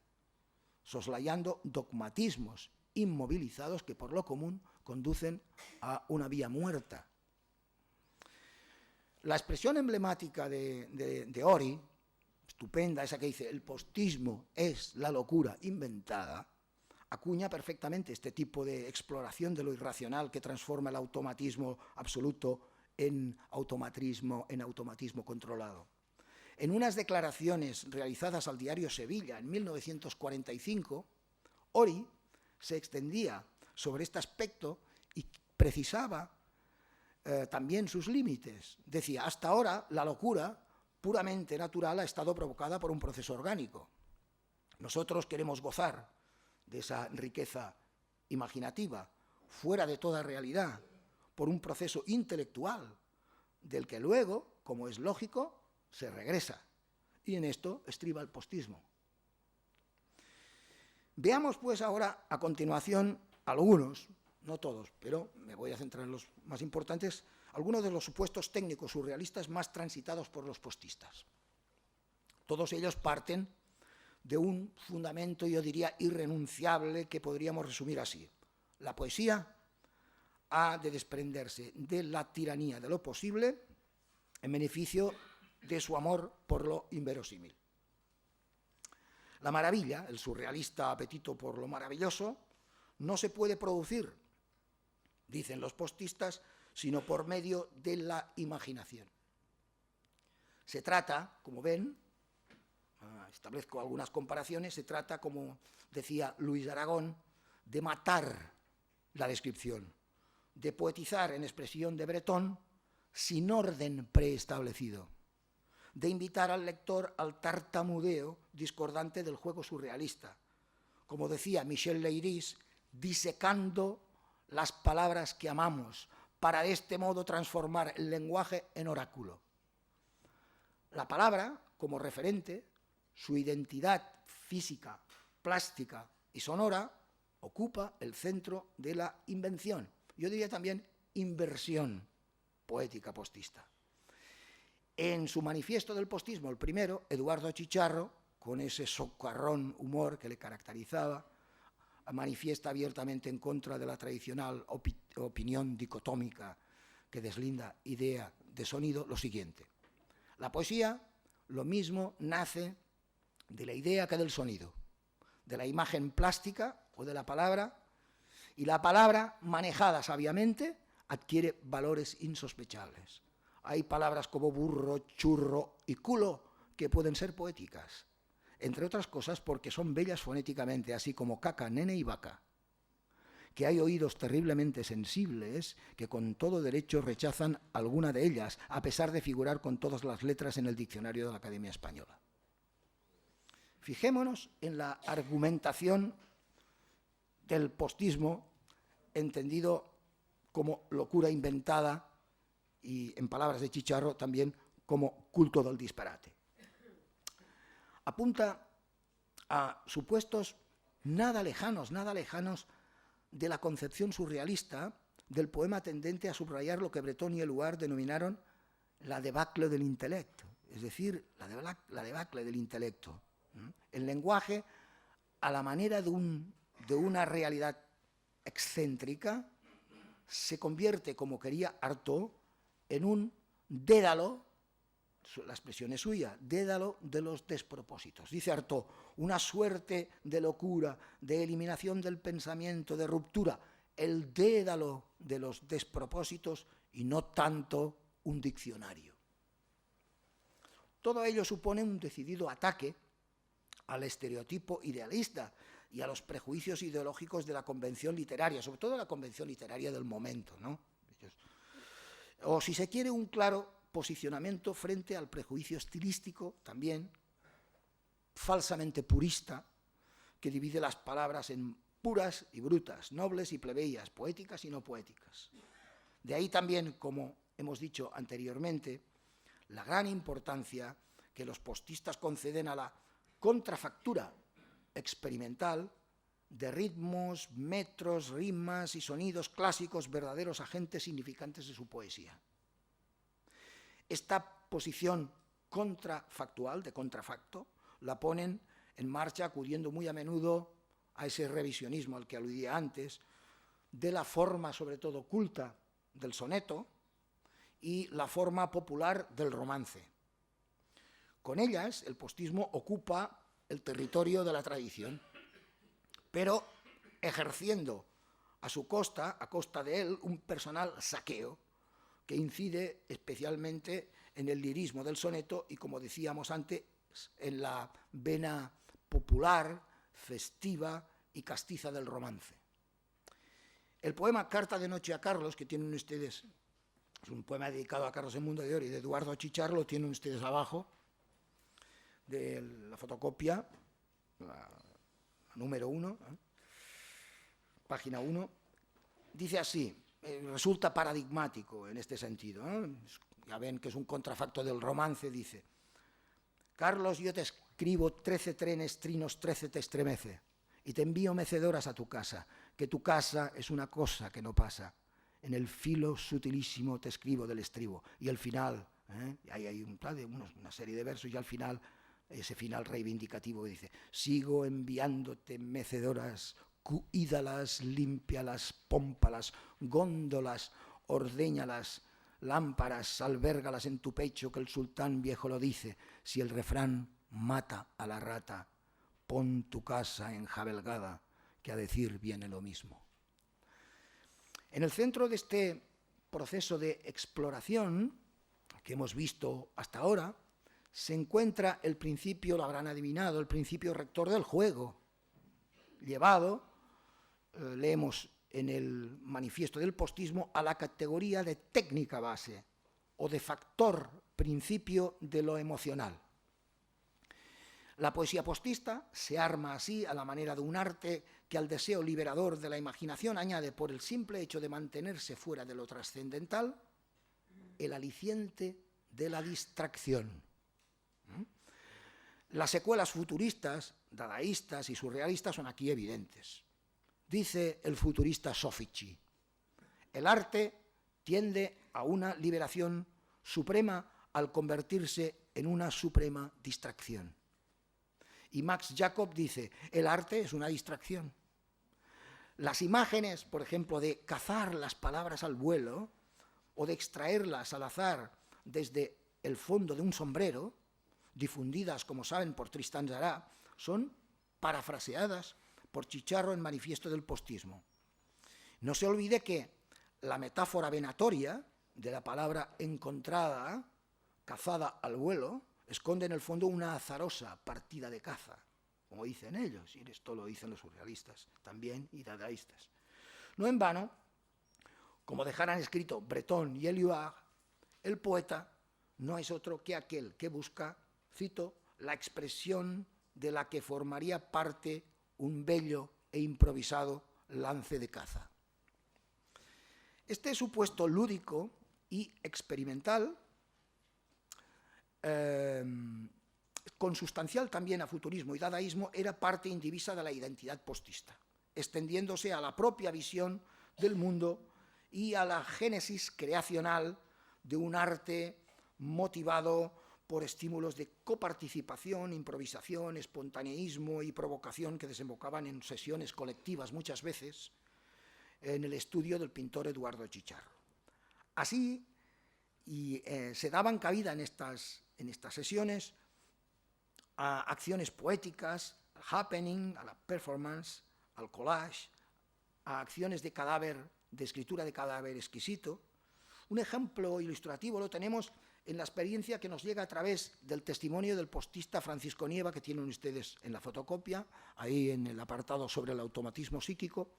soslayando dogmatismos inmovilizados que por lo común conducen a una vía muerta. La expresión emblemática de Ori, estupenda, esa que dice, el postismo es la locura inventada, acuña perfectamente este tipo de exploración de lo irracional que transforma el automatismo absoluto en automatismo controlado. En unas declaraciones realizadas al diario Sevilla en 1945, Ori se extendía sobre este aspecto y precisaba también sus límites. Decía, hasta ahora la locura puramente natural ha estado provocada por un proceso orgánico. Nosotros queremos gozar de esa riqueza imaginativa, fuera de toda realidad, por un proceso intelectual, del que luego, como es lógico, se regresa. Y en esto estriba el postismo. Veamos pues ahora a continuación algunos, no todos, pero me voy a centrar en los más importantes, algunos de los supuestos técnicos surrealistas más transitados por los postistas. Todos ellos parten de un fundamento, yo diría, irrenunciable, que podríamos resumir así. La poesía ha de desprenderse de la tiranía de lo posible en beneficio de su amor por lo inverosímil. La maravilla, el surrealista apetito por lo maravilloso, no se puede producir, dicen los postistas, sino por medio de la imaginación. Se trata, como ven, establezco algunas comparaciones, se trata, como decía Luis Aragón, de matar la descripción, de poetizar en expresión de Breton sin orden preestablecido, de invitar al lector al tartamudeo discordante del juego surrealista, como decía Michel Leiris, disecando las palabras que amamos, para de este modo transformar el lenguaje en oráculo. La palabra, como referente, su identidad física, plástica y sonora, ocupa el centro de la invención. Yo diría también inversión poética postista. En su manifiesto del postismo, el primero, Eduardo Chicharro, con ese socarrón humor que le caracterizaba, manifiesta abiertamente en contra de la tradicional opinión dicotómica que deslinda idea de sonido lo siguiente. La poesía, lo mismo, nace de la idea que del sonido, de la imagen plástica o de la palabra, y la palabra, manejada sabiamente, adquiere valores insospechables. Hay palabras como burro, churro y culo que pueden ser poéticas, entre otras cosas porque son bellas fonéticamente, así como caca, nene y vaca. Que hay oídos terriblemente sensibles que con todo derecho rechazan alguna de ellas, a pesar de figurar con todas las letras en el diccionario de la Academia Española. Fijémonos en la argumentación del postismo, entendido como locura inventada y, en palabras de Chicharro, también como culto del disparate. apunta a supuestos nada lejanos de la concepción surrealista del poema tendente a subrayar lo que Breton y Éluard denominaron la debacle del intelecto, es decir, la debacle del intelecto. El lenguaje, a la manera de una realidad excéntrica, se convierte, como quería Artaud, en un dédalo, la expresión es suya, dédalo de los despropósitos. Dice Artaud, una suerte de locura, de eliminación del pensamiento, de ruptura, el dédalo de los despropósitos y no tanto un diccionario. Todo ello supone un decidido ataque al estereotipo idealista y a los prejuicios ideológicos de la convención literaria, sobre todo la convención literaria del momento, ¿no? O, si se quiere, un claro posicionamiento frente al prejuicio estilístico, también falsamente purista, que divide las palabras en puras y brutas, nobles y plebeyas, poéticas y no poéticas. De ahí también, como hemos dicho anteriormente, la gran importancia que los postistas conceden a la contrafactura experimental de ritmos, metros, rimas y sonidos clásicos, verdaderos agentes significantes de su poesía. Esta posición contrafactual, de contrafacto, la ponen en marcha acudiendo muy a menudo a ese revisionismo al que aludía antes, de la forma sobre todo culta del soneto y la forma popular del romance. Con ellas, el postismo ocupa el territorio de la tradición, pero ejerciendo a su costa, a costa de él, un personal saqueo que incide especialmente en el lirismo del soneto y, como decíamos antes, en la vena popular, festiva y castiza del romance. El poema Carta de noche a Carlos, que tienen ustedes, es un poema dedicado a Carlos II de Oro y de Eduardo Chichar, lo tienen ustedes abajo de la fotocopia, la número 1, página 1, dice así, resulta paradigmático en este sentido, ya ven que es un contrafacto del romance, dice: Carlos, yo te escribo 13 trenes, trinos, 13 te estremece, y te envío mecedoras a tu casa, que tu casa es una cosa que no pasa. En el filo sutilísimo te escribo del estribo. Y al final, ahí hay una serie de versos, y al final, ese final reivindicativo que dice: sigo enviándote mecedoras, cuídalas, límpialas, pómpalas, góndolas, ordéñalas, lámparas, albérgalas en tu pecho, que el sultán viejo lo dice. Si el refrán mata a la rata, pon tu casa enjabelgada, que a decir viene lo mismo. En el centro de este proceso de exploración que hemos visto hasta ahora, se encuentra el principio, lo habrán adivinado, el principio rector del juego, llevado, leemos en el manifiesto del postismo, a la categoría de técnica base o de factor principio de lo emocional. La poesía postista se arma así a la manera de un arte que al deseo liberador de la imaginación añade, por el simple hecho de mantenerse fuera de lo trascendental, el aliciente de la distracción. Las secuelas futuristas, dadaístas y surrealistas son aquí evidentes. Dice el futurista Sofici: el arte tiende a una liberación suprema al convertirse en una suprema distracción. Y Max Jacob dice: el arte es una distracción. Las imágenes, por ejemplo, de cazar las palabras al vuelo o de extraerlas al azar desde el fondo de un sombrero, difundidas, como saben, por Tristan Tzara, son parafraseadas por Chicharro en Manifiesto del postismo. No se olvide que la metáfora venatoria de la palabra encontrada, cazada al vuelo, esconde en el fondo una azarosa partida de caza, como dicen ellos, y esto lo dicen los surrealistas también y dadaístas. No en vano, como dejaran escrito Breton y Éluard, el poeta no es otro que aquel que busca, cito, la expresión de la que formaría parte un bello e improvisado lance de caza. Este supuesto lúdico y experimental consustancial también a futurismo y dadaísmo, era parte indivisa de la identidad postista, extendiéndose a la propia visión del mundo y a la génesis creacional de un arte motivado por estímulos de coparticipación, improvisación, espontaneísmo y provocación que desembocaban en sesiones colectivas muchas veces en el estudio del pintor Eduardo Chicharro. Así, se daban cabida en estas sesiones a acciones poéticas, al happening, a la performance, al collage, a acciones de escritura de cadáver exquisito. Un ejemplo ilustrativo lo tenemos en la experiencia que nos llega a través del testimonio del postista Francisco Nieva, que tienen ustedes en la fotocopia, ahí en el apartado sobre el automatismo psíquico,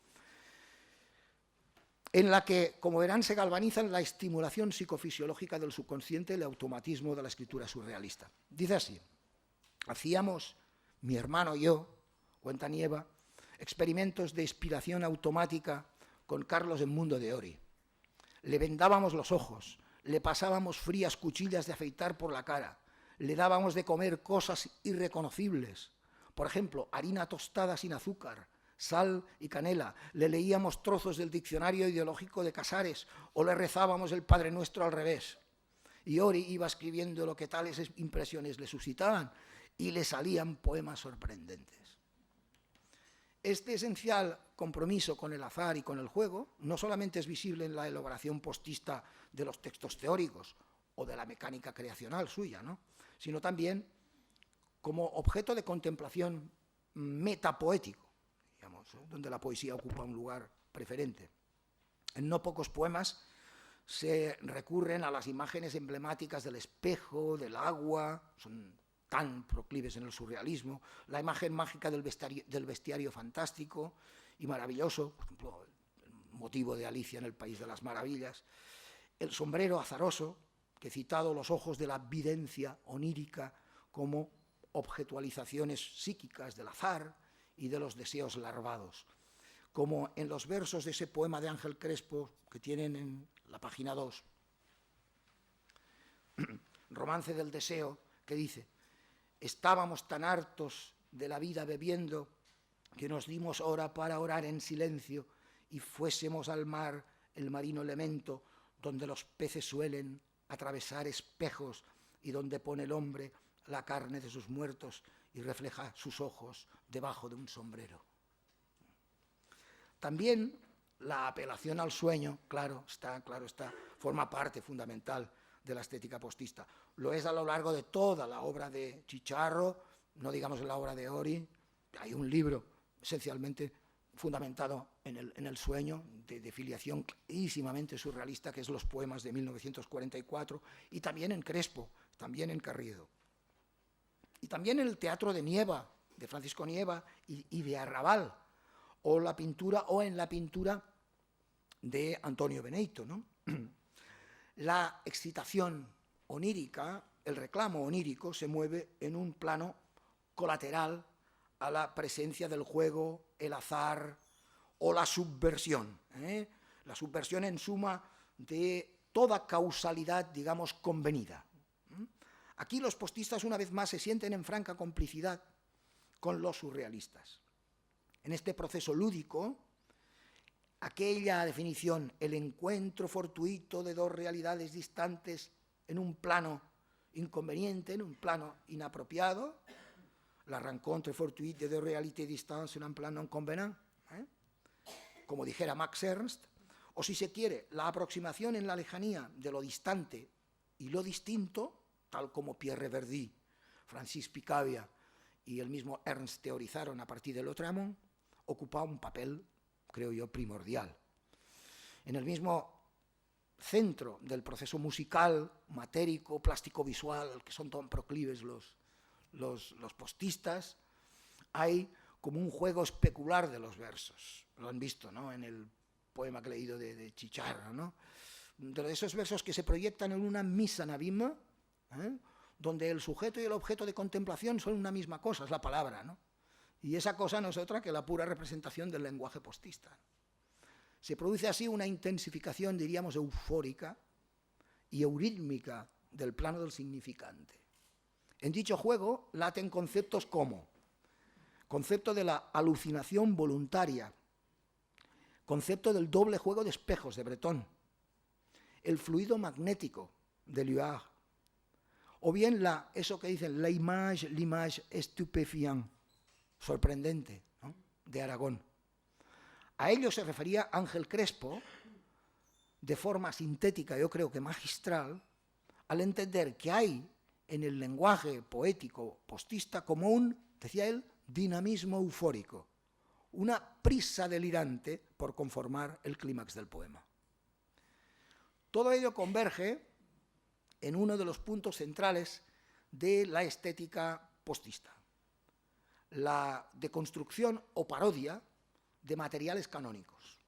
en la que, como verán, se galvanizan la estimulación psicofisiológica del subconsciente y el automatismo de la escritura surrealista. Dice así: hacíamos, mi hermano y yo, cuenta Nieva, experimentos de inspiración automática con Carlos en Mundo de Ori. Le vendábamos los ojos, le pasábamos frías cuchillas de afeitar por la cara, le dábamos de comer cosas irreconocibles, por ejemplo, harina tostada sin azúcar, sal y canela, le leíamos trozos del diccionario ideológico de Casares o le rezábamos el Padre Nuestro al revés. Y Ori iba escribiendo lo que tales impresiones le suscitaban y le salían poemas sorprendentes. Este esencial compromiso con el azar y con el juego no solamente es visible en la elaboración postista de los textos teóricos o de la mecánica creacional suya, ¿no?, sino también como objeto de contemplación metapoético, digamos, donde la poesía ocupa un lugar preferente. En no pocos poemas se recurren a las imágenes emblemáticas del espejo, del agua, son tan proclives en el surrealismo, la imagen mágica del bestiario fantástico y maravilloso, por ejemplo, el motivo de Alicia en el País de las Maravillas, el sombrero azaroso, que he citado, los ojos de la videncia onírica como objetualizaciones psíquicas del azar y de los deseos larvados, como en los versos de ese poema de Ángel Crespo que tienen en la página 2, Romance del Deseo, que dice: estábamos tan hartos de la vida bebiendo que nos dimos hora para orar en silencio y fuésemos al mar, el marino elemento, donde los peces suelen atravesar espejos y donde pone el hombre la carne de sus muertos y refleja sus ojos debajo de un sombrero. También la apelación al sueño, claro está, forma parte fundamental de la estética postista. Lo es a lo largo de toda la obra de Chicharro, no digamos en la obra de Ori. Hay un libro esencialmente fundamentado en el sueño, de filiación clarísimamente surrealista, que es Los poemas de 1944, y también en Crespo, también en Carriedo. Y también en el teatro de Nieva, de Francisco Nieva y de Arrabal, o en la pintura de Antonio Beneyto, ¿no? La excitación onírica, el reclamo onírico, se mueve en un plano colateral a la presencia del juego, el azar o la subversión. La subversión, en suma, de toda causalidad, digamos, convenida. Aquí los postistas, una vez más, se sienten en franca complicidad con los surrealistas. En este proceso lúdico, aquella definición, el encuentro fortuito de dos realidades distantes en un plano inconveniente, en un plano inapropiado, la rencontre fortuite de deux réalités distantes en un plan non convenant, como dijera Max Ernst, o si se quiere, la aproximación en la lejanía de lo distante y lo distinto, tal como Pierre Verdy, Francis Picabia y el mismo Ernst teorizaron a partir de Lautréamont, ocupa un papel, creo yo, primordial. En el mismo centro del proceso musical, matérico, plástico-visual, al que son tan proclives los postistas, hay como un juego especular de los versos. Lo han visto, ¿no?, en el poema que he leído de Chicharro, ¿no?, de esos versos que se proyectan en una misa nabima, donde el sujeto y el objeto de contemplación son una misma cosa, es la palabra, ¿no? Y esa cosa no es otra que la pura representación del lenguaje postista. Se produce así una intensificación, diríamos, eufórica y eurítmica del plano del significante. En dicho juego laten conceptos como concepto de la alucinación voluntaria, concepto del doble juego de espejos de Breton, el fluido magnético de Luard, o bien eso que dicen l'image stupéfiante, sorprendente, ¿no?, de Aragón. A ello se refería Ángel Crespo de forma sintética, yo creo que magistral, al entender que hay en el lenguaje poético postista como un, decía él, dinamismo eufórico, una prisa delirante por conformar el clímax del poema. Todo ello converge en uno de los puntos centrales de la estética postista, la deconstrucción o parodia de materiales canónicos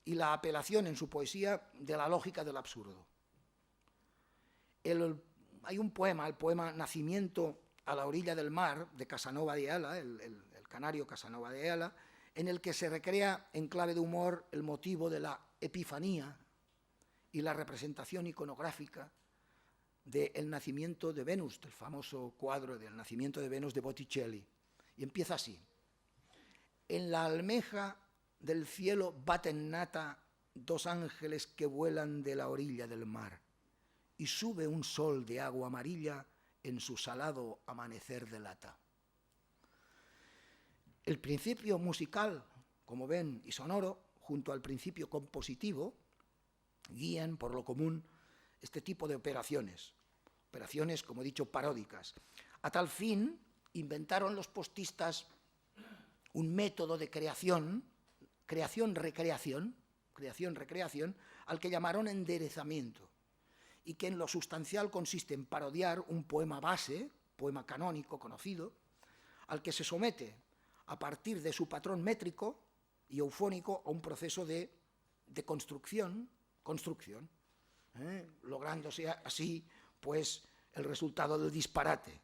y la apelación en su poesía de la lógica del absurdo. Hay un poema, el poema Nacimiento a la orilla del mar, de Casanova de Ayala, el canario Casanova de Ayala, en el que se recrea en clave de humor el motivo de la epifanía y la representación iconográfica del nacimiento de Venus, del famoso cuadro del nacimiento de Venus de Botticelli. Y empieza así: en la almeja del cielo baten nata dos ángeles que vuelan de la orilla del mar, y sube un sol de agua amarilla en su salado amanecer de lata. El principio musical, como ven, y sonoro, junto al principio compositivo, guían por lo común este tipo de operaciones, como he dicho, paródicas. A tal fin, inventaron los postistas un método de creación-recreación, al que llamaron enderezamiento, y que en lo sustancial consiste en parodiar un poema base, poema canónico conocido, al que se somete a partir de su patrón métrico y eufónico a un proceso de construcción, lográndose así pues el resultado del disparate.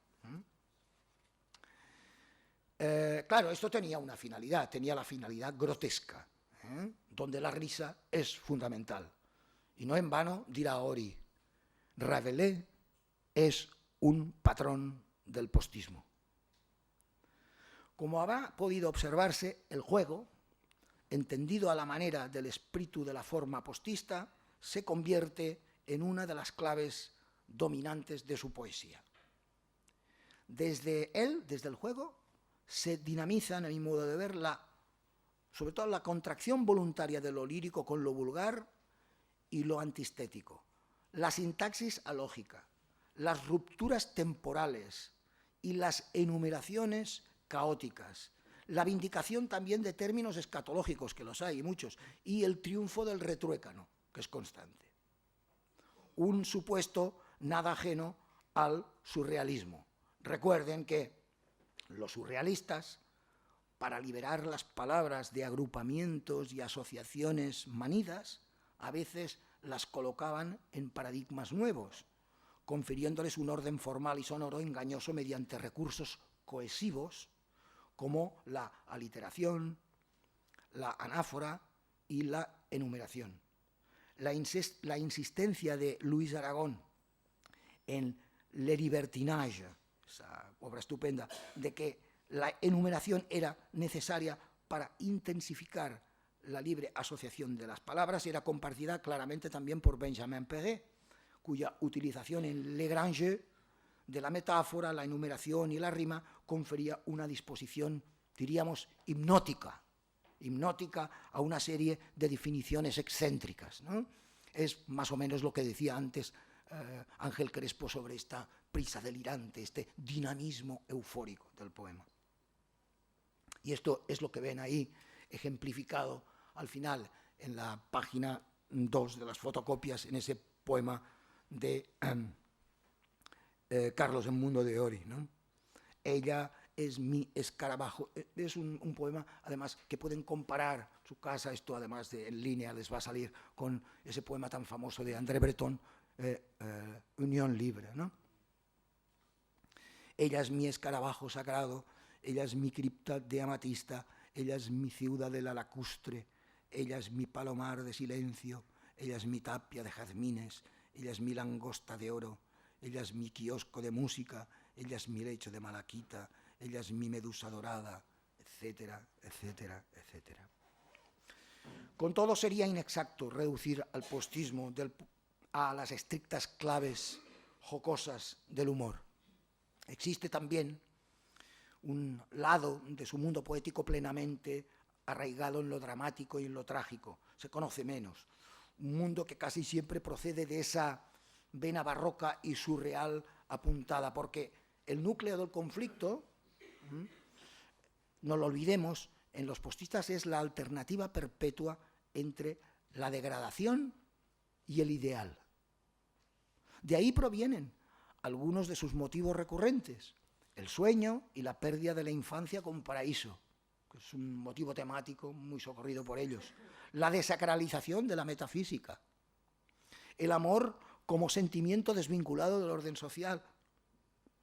Claro, esto tenía una finalidad, tenía la finalidad grotesca, donde la risa es fundamental. Y no en vano dirá Ori, Rabelais es un patrón del postismo. Como habrá podido observarse, el juego, entendido a la manera del espíritu de la forma postista, se convierte en una de las claves dominantes de su poesía. Desde el juego, se dinamiza, en mi modo de ver, sobre todo la contracción voluntaria de lo lírico con lo vulgar y lo antiestético, la sintaxis alógica, las rupturas temporales y las enumeraciones caóticas, la vindicación también de términos escatológicos, que los hay muchos, y el triunfo del retruécano, que es constante. Un supuesto nada ajeno al surrealismo. Recuerden que los surrealistas, para liberar las palabras de agrupamientos y asociaciones manidas, a veces las colocaban en paradigmas nuevos, confiriéndoles un orden formal y sonoro engañoso mediante recursos cohesivos como la aliteración, la anáfora y la enumeración. La insistencia de Luis Aragón en Le Libertinage, esa obra estupenda, de que la enumeración era necesaria para intensificar la libre asociación de las palabras, era compartida claramente también por Benjamin Péret, cuya utilización en Le Grand Jeu de la metáfora, la enumeración y la rima confería una disposición, diríamos, hipnótica a una serie de definiciones excéntricas, ¿no? Es más o menos lo que decía antes Ángel Crespo sobre esta prisa delirante, este dinamismo eufórico del poema. Y esto es lo que ven ahí ejemplificado al final en la página 2 de las fotocopias, en ese poema de Carlos en Mundo de Ori, ¿no? Ella es mi escarabajo. Es un poema, además, que pueden comparar su casa, esto además en línea les va a salir con ese poema tan famoso de André Breton, Unión Libre, ¿no? Ella es mi escarabajo sagrado, ella es mi cripta de amatista, ella es mi ciudadela lacustre, ella es mi palomar de silencio, ella es mi tapia de jazmines, ella es mi langosta de oro, ella es mi kiosco de música, ella es mi lecho de malaquita, ella es mi medusa dorada, etcétera, etcétera, etcétera. Con todo, sería inexacto reducir al postismo a las estrictas claves jocosas del humor. Existe también un lado de su mundo poético plenamente arraigado en lo dramático y en lo trágico. Se conoce menos. Un mundo que casi siempre procede de esa vena barroca y surreal apuntada, porque el núcleo del conflicto, no lo olvidemos, en los postistas es la alternativa perpetua entre la degradación y el ideal. De ahí provienen algunos de sus motivos recurrentes: el sueño y la pérdida de la infancia como paraíso, que es un motivo temático muy socorrido por ellos; la desacralización de la metafísica; el amor como sentimiento desvinculado del orden social,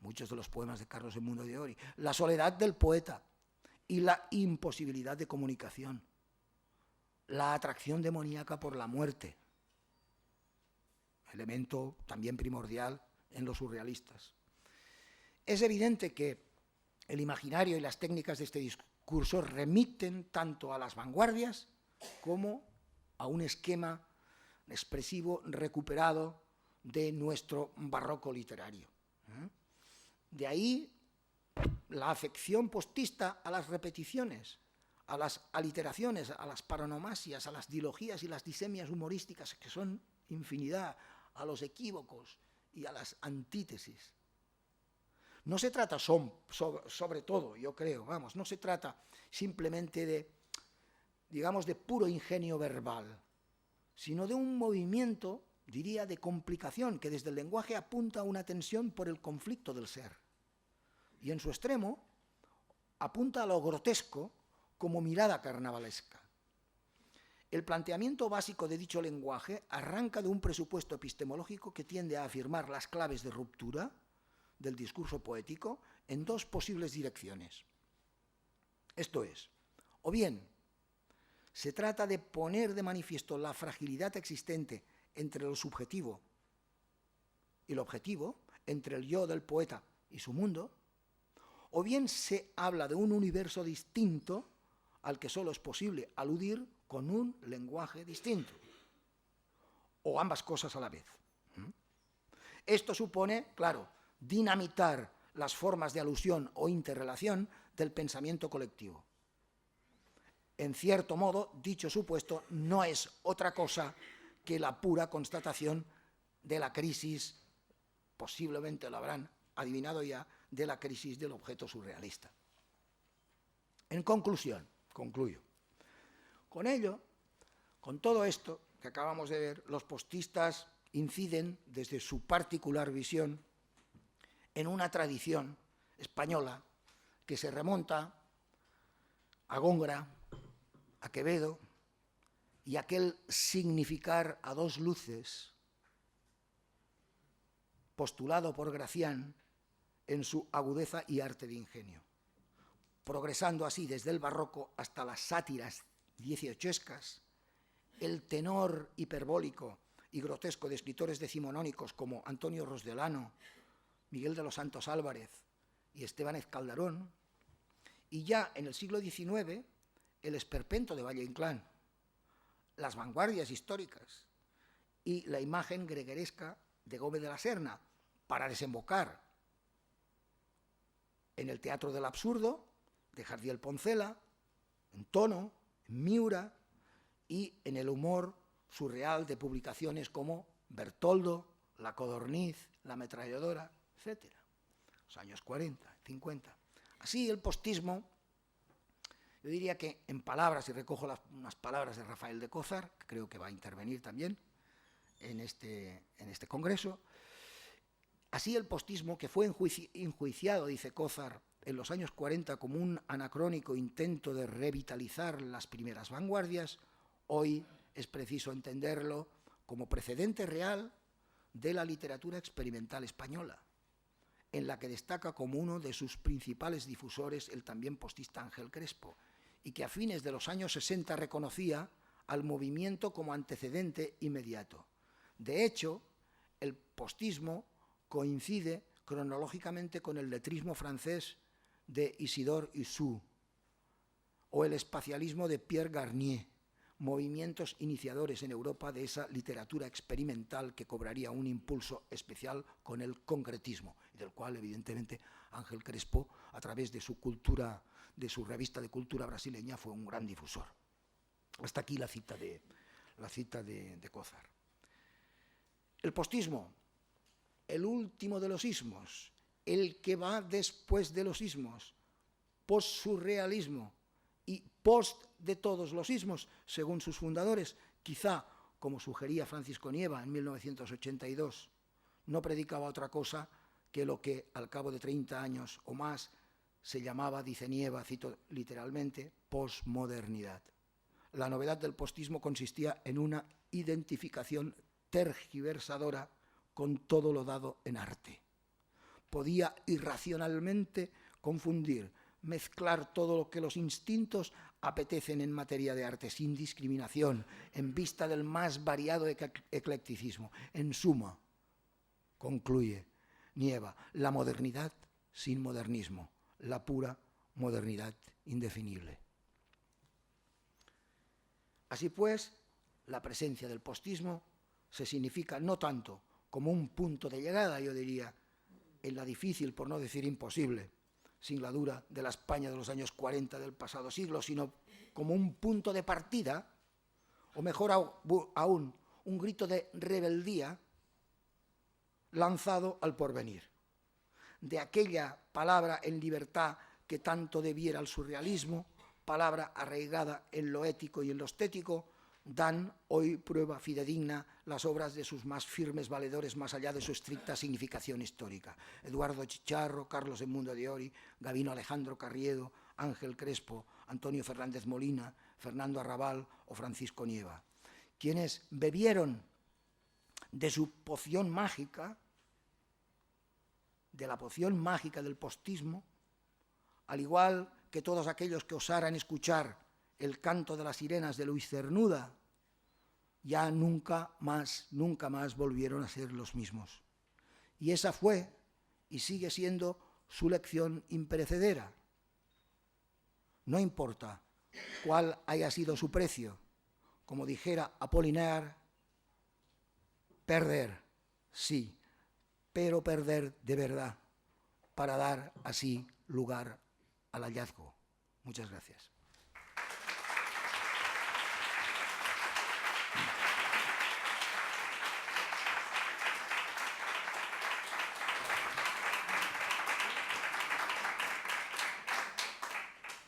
muchos de los poemas de Carlos Edmundo de Ory; la soledad del poeta y la imposibilidad de comunicación; la atracción demoníaca por la muerte, elemento también primordial en los surrealistas. Es evidente que el imaginario y las técnicas de este discurso remiten tanto a las vanguardias como a un esquema expresivo recuperado de nuestro barroco literario. De ahí la afección postista a las repeticiones, a las aliteraciones, a las paronomasias, a las dilogías y las disemias humorísticas, que son infinidad, a los equívocos y a las antítesis. No se trata sobre todo, yo creo, no se trata simplemente de, digamos, de puro ingenio verbal, sino de un movimiento, diría, de complicación, que desde el lenguaje apunta a una tensión por el conflicto del ser. Y en su extremo apunta a lo grotesco como mirada carnavalesca. El planteamiento básico de dicho lenguaje arranca de un presupuesto epistemológico que tiende a afirmar las claves de ruptura del discurso poético en dos posibles direcciones. Esto es, o bien se trata de poner de manifiesto la fragilidad existente entre lo subjetivo y lo objetivo, entre el yo del poeta y su mundo, o bien se habla de un universo distinto al que solo es posible aludir con un lenguaje distinto, o ambas cosas a la vez. Esto supone, claro, dinamitar las formas de alusión o interrelación del pensamiento colectivo. En cierto modo, dicho supuesto no es otra cosa que la pura constatación de la crisis, posiblemente lo habrán adivinado ya, de la crisis del objeto surrealista. En conclusión, concluyo. Con ello, con todo esto que acabamos de ver, los postistas inciden desde su particular visión en una tradición española que se remonta a Góngora, a Quevedo y aquel significar a dos luces postulado por Gracián en su agudeza y arte de ingenio, progresando así desde el barroco hasta las sátiras dieciochescas, el tenor hiperbólico y grotesco de escritores decimonónicos como Antonio Rosdelano, Miguel de los Santos Álvarez y Estebáñez Calderón, y ya en el siglo XIX el esperpento de Valle Inclán, las vanguardias históricas y la imagen gregueresca de Gómez de la Serna, para desembocar en el teatro del absurdo de Jardiel Poncela, en Tono, en Miura, y en el humor surreal de publicaciones como Bertoldo, La Codorniz, La Ametralladora, etc. Los años 40, 50. Así el postismo, yo diría que en palabras, y recojo unas palabras de Rafael de Cózar, que creo que va a intervenir también en este congreso, así el postismo, que fue enjuiciado, dice Cózar, en los años 40 como un anacrónico intento de revitalizar las primeras vanguardias, hoy es preciso entenderlo como precedente real de la literatura experimental española, en la que destaca como uno de sus principales difusores el también postista Ángel Crespo, y que a fines de los años 60 reconocía al movimiento como antecedente inmediato. De hecho, el postismo coincide cronológicamente con el letrismo francés de Isidore Issou o el espacialismo de Pierre Garnier, movimientos iniciadores en Europa de esa literatura experimental que cobraría un impulso especial con el concretismo, del cual evidentemente Ángel Crespo, a través de su cultura, de su revista de cultura brasileña, fue un gran difusor. Hasta aquí la cita de Cózar. El postismo, el último de los ismos, el que va después de los ismos, post-surrealismo y post de todos los ismos, según sus fundadores, quizá, como sugería Francisco Nieva en 1982, no predicaba otra cosa que lo que al cabo de 30 años o más se llamaba, dice Nieva, cito literalmente, posmodernidad. La novedad del postismo consistía en una identificación tergiversadora con todo lo dado en arte. Podía irracionalmente confundir, mezclar todo lo que los instintos apetecen en materia de arte, sin discriminación, en vista del más variado eclecticismo. En suma, concluye Nieva, la modernidad sin modernismo, la pura modernidad indefinible. Así pues, la presencia del postismo se significa no tanto como un punto de llegada, yo diría, en la difícil, por no decir imposible, singladura de la España de los años 40 del pasado siglo, sino como un punto de partida, o mejor aún, un grito de rebeldía lanzado al porvenir. De aquella palabra en libertad que tanto debiera al surrealismo, palabra arraigada en lo ético y en lo estético, dan hoy prueba fidedigna las obras de sus más firmes valedores más allá de su estricta significación histórica. Eduardo Chicharro, Carlos Edmundo de Ori, Gabino Alejandro Carriedo, Ángel Crespo, Antonio Fernández Molina, Fernando Arrabal o Francisco Nieva, quienes bebieron de su poción mágica, de la poción mágica del postismo, al igual que todos aquellos que osaran escuchar el canto de las sirenas de Luis Cernuda, ya nunca más volvieron a ser los mismos. Y esa fue y sigue siendo su lección imperecedera. No importa cuál haya sido su precio, como dijera Apollinaire, perder, sí, pero perder de verdad, para dar así lugar al hallazgo. Muchas gracias.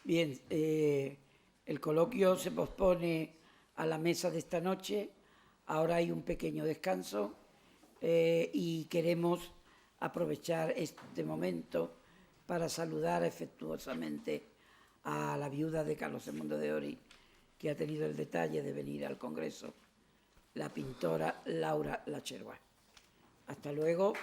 Bien, el coloquio se pospone a la mesa de esta noche. Ahora hay un pequeño descanso y queremos aprovechar este momento para saludar afectuosamente a la viuda de Carlos Edmundo de Ori, que ha tenido el detalle de venir al Congreso, la pintora Laura Lacherrois. Hasta luego.